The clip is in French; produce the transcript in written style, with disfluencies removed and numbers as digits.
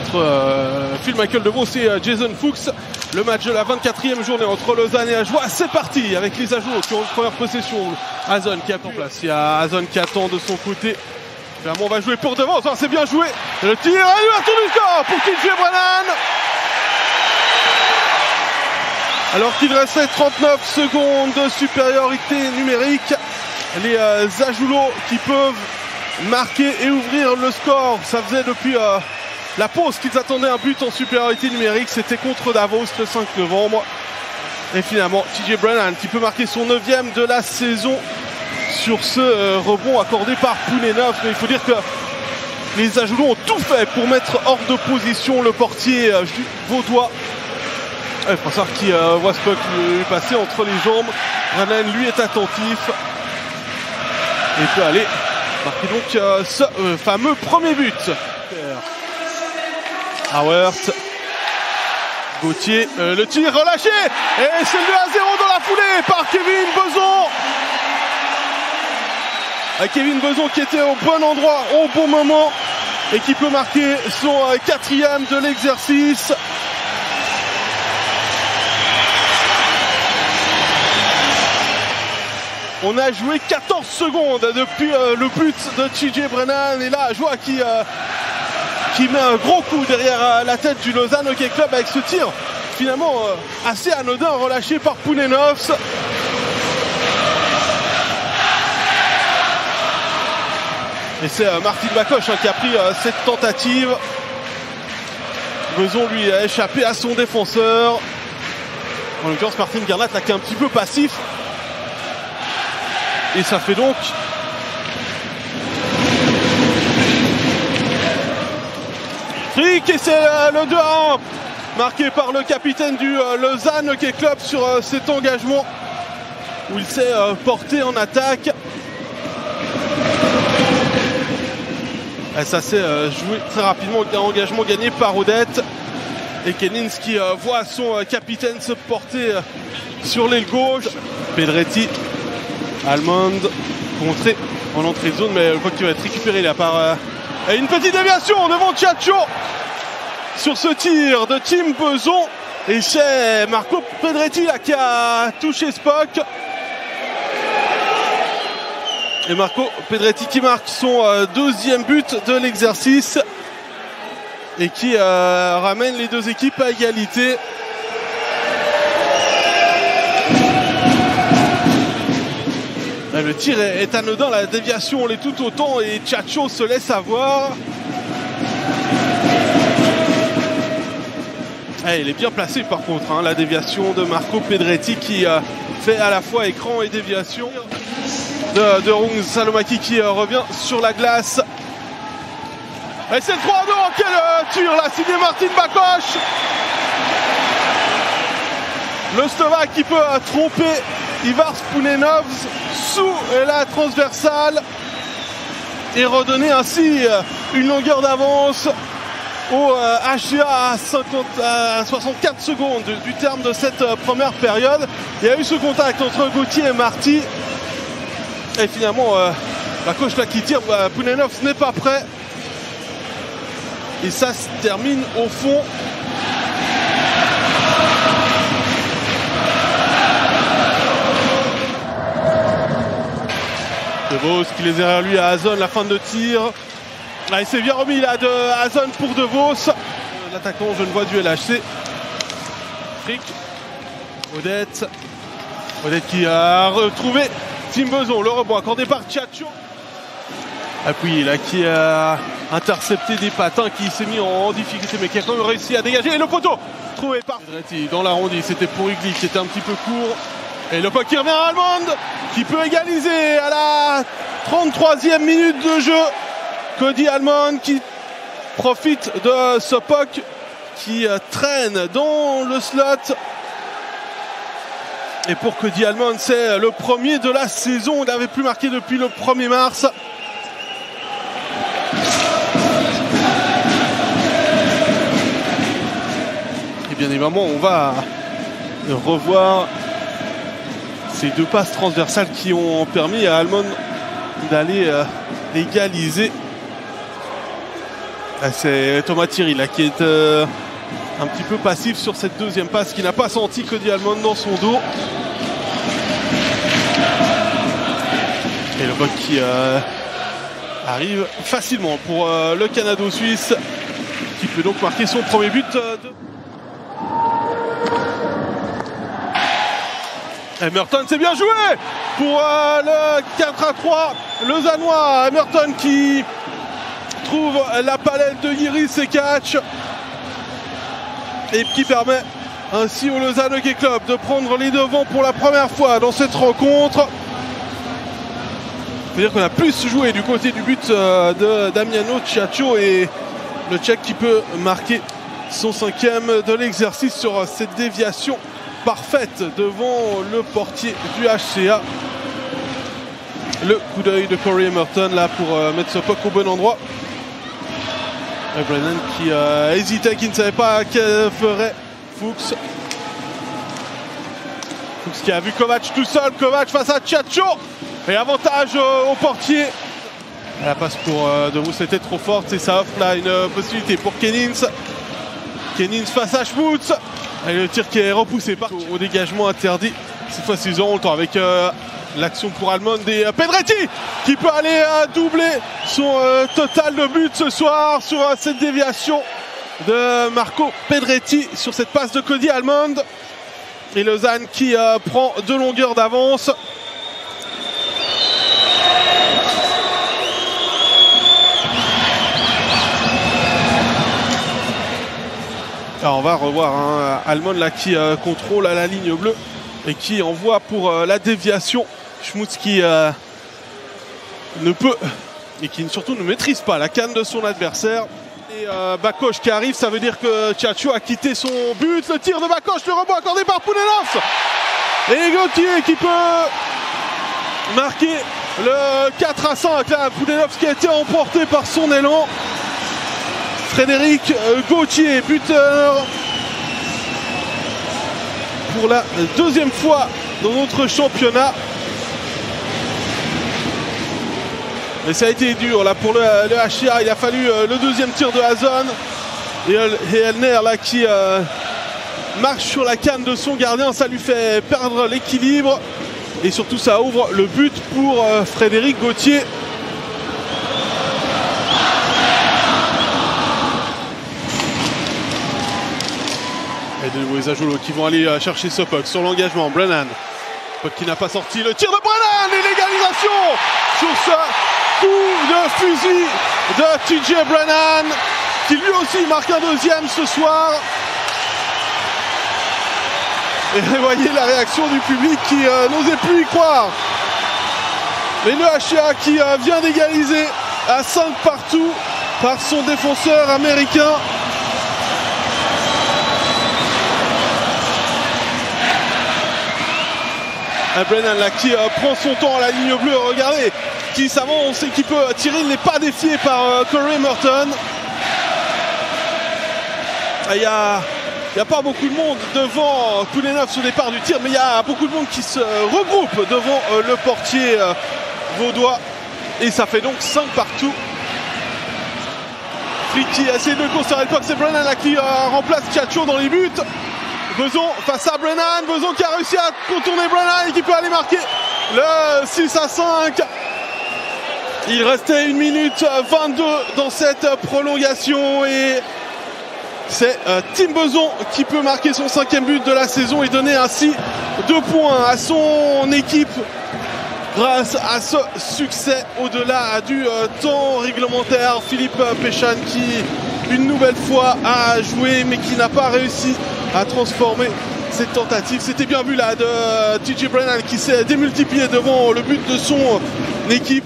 entre Phil Michael DeVos et Jason Fuchs. Le match de la 24e journée entre Lausanne et Ajoie. C'est parti avec les Ajoie qui ont une première possession. Azon qui est en place. Il y a Azon qui attend de son côté. Finalement, on va jouer pour DeVos. Oh, c'est bien joué. Le tir à l'ouverture du score pour TJ Brennan. Alors qu'il restait 39 secondes de supériorité numérique. Les Ajoulots qui peuvent marquer et ouvrir le score. Ça faisait depuis la pause qu'ils attendaient un but en supériorité numérique. C'était contre Davos le 5 novembre. Et finalement, TJ Brennan qui peut marquer son 9e de la saison sur ce rebond accordé par Poulenov. Mais il faut dire que les Ajoulots ont tout fait pour mettre hors de position le portier vaudois. Il faut savoir qui voit ce puck lui passer entre les jambes. Brennan, lui, est attentif. Et peut aller marquer donc ce fameux premier but. Howard. Gauthier, le tir relâché. Et c'est le 2-0 dans la foulée par Kevin Beson. Kevin Beson qui était au bon endroit, au bon moment. Et qui peut marquer son 4e de l'exercice. On a joué 14 secondes depuis le but de TJ Brennan. Et là, Ajoie qui met un gros coup derrière la tête du Lausanne Hockey Club avec ce tir finalement assez anodin relâché par Poulenovs. Et c'est Martin Bacoche qui a pris cette tentative. Beson lui a échappé à son défenseur. En l'occurrence, Martin Garnat qui est un petit peu passif. Et ça fait donc fric et c'est le 2-1 marqué par le capitaine du Lausanne Hockey Club sur cet engagement où il s'est porté en attaque. Et ça s'est joué très rapidement, un engagement gagné par Odette. Et Kennins qui voit son capitaine se porter sur l'aile gauche. Pedretti. Almond contré en entrée de zone, mais le puck qui va être récupéré là par une petite déviation devant Tchatcho sur ce tir de Tim Beson. Et c'est Marco Pedretti là qui a touché ce puck. Et Marco Pedretti qui marque son 2e but de l'exercice et qui ramène les deux équipes à égalité. Le tir est anodin, la déviation l'est tout autant et Tchatcho se laisse avoir. Il est bien placé par contre, la déviation de Marco Pedretti qui fait à la fois écran et déviation. De Rung Salomaki qui revient sur la glace. Et c'est le 3-2, quel tir là, signé Martin Bacoche. Le Slovaque qui peut tromper Ivars Poulenovs sous la transversale et redonner ainsi une longueur d'avance au HGA à 64 secondes du terme de cette première période. Il y a eu ce contact entre Gauthier et Marty et finalement la coach là qui tire, Poulenovs n'est pas prêt et ça se termine au fond. DeVos qui les est derrière lui à Azon, la fin de tir. Là, il s'est bien remis là de Azon pour DeVos. L'attaquant genevois du LHC. Frick. Odette. Odette qui a retrouvé Tim Beson. Le rebond accordé par Tchatcho. Appui là qui a intercepté des patins, qui s'est mis en difficulté mais qui a quand même réussi à dégager. Et le poteau trouvé par Pedretti dans l'arrondi. C'était pour Igli qui était un petit peu court. Et le puck qui revient à Almond qui peut égaliser à la 33e minute de jeu. Cody Almond qui profite de ce puck qui traîne dans le slot. Et pour Cody Almond, c'est le premier de la saison. Il n'avait plus marqué depuis le 1er mars. Et bien évidemment, on va revoir ces deux passes transversales qui ont permis à Almond d'aller égaliser. C'est Thomas Thierry là qui est un petit peu passif sur cette deuxième passe, qui n'a pas senti Cody Almond dans son dos. Et le bloc qui arrive facilement pour le Canado-Suisse, qui peut donc marquer son premier but. Emerton, c'est bien joué pour le 4-3 lausannois. Emerton qui trouve la palette de Yiris Sekac et qui permet ainsi au Lausanne Hockey Club de prendre les devants pour la première fois dans cette rencontre. C'est-à-dire qu'on a plus joué du côté du but de Damiano Ciaccio, et le Tchèque qui peut marquer son 5e de l'exercice sur cette déviation parfaite devant le portier du HCA. Le coup d'œil de Corey Emerton là pour mettre ce puck au bon endroit. Et Brennan qui hésitait, qui ne savait pas que ferait Fuchs. Fuchs qui a vu Kovac tout seul, Kovac face à Ciaccio. Et avantage au portier. La passe pour De Roos était trop forte et ça offre là une possibilité pour Kennings. Kennings face à Schmutz. Et le tir qui est repoussé au dégagement interdit. Cette fois-ci ils auront le temps avec l'action pour Almond et Pedretti qui peut aller doubler son total de buts ce soir sur cette déviation de Marco Pedretti sur cette passe de Cody Almond. Et Lausanne qui prend 2 longueurs d'avance. Alors on va revoir Almond là qui contrôle à la ligne bleue et qui envoie pour la déviation. Schmutz qui ne peut et qui surtout ne maîtrise pas la canne de son adversaire. Et Bakoche qui arrive, ça veut dire que Ciaccio a quitté son but. Le tir de Bakoche, le rebond accordé par Poulenov. Et Gauthier qui peut marquer le 4-5. Là, Poulenov qui a été emporté par son élan. Frédéric Gauthier, buteur pour la 2e fois dans notre championnat. Et ça a été dur là pour le HCA. Il a fallu le 2e tir de Hazon et Elner là qui marche sur la canne de son gardien. Ça lui fait perdre l'équilibre et surtout ça ouvre le but pour Frédéric Gauthier. Et de nouveau les Ajoulot qui vont aller chercher ce puck sur l'engagement. Brennan, puck qui n'a pas sorti, le tir de Brennan et l'égalisation sur ce coup de fusil de TJ Brennan qui lui aussi marque un 2e ce soir. Et voyez la réaction du public qui n'osait plus y croire. Mais le HCA qui vient d'égaliser à 5 partout par son défenseur américain. Brennan là qui prend son temps à la ligne bleue, regardez, qui s'avance et qui peut tirer, il n'est pas défié par Corey Merton. Il n'y a pas beaucoup de monde devant Poulenov au départ du tir, mais il y a beaucoup de monde qui se regroupe devant le portier vaudois. Et ça fait donc 5 partout. Flick qui essaie de conserver le puck, c'est Brennan là qui remplace Ciaccio dans les buts. Beson face à Brennan, Beson qui a réussi à contourner Brennan et qui peut aller marquer le 6-5. Il restait 1 minute 22 dans cette prolongation et c'est Tim Beson qui peut marquer son 5e but de la saison et donner ainsi 2 points à son équipe grâce à ce succès au-delà du temps réglementaire. Philippe Péchan qui une nouvelle fois a joué mais qui n'a pas réussi à transformer cette tentative. C'était bien vu là de TJ Brennan qui s'est démultiplié devant le but de son équipe.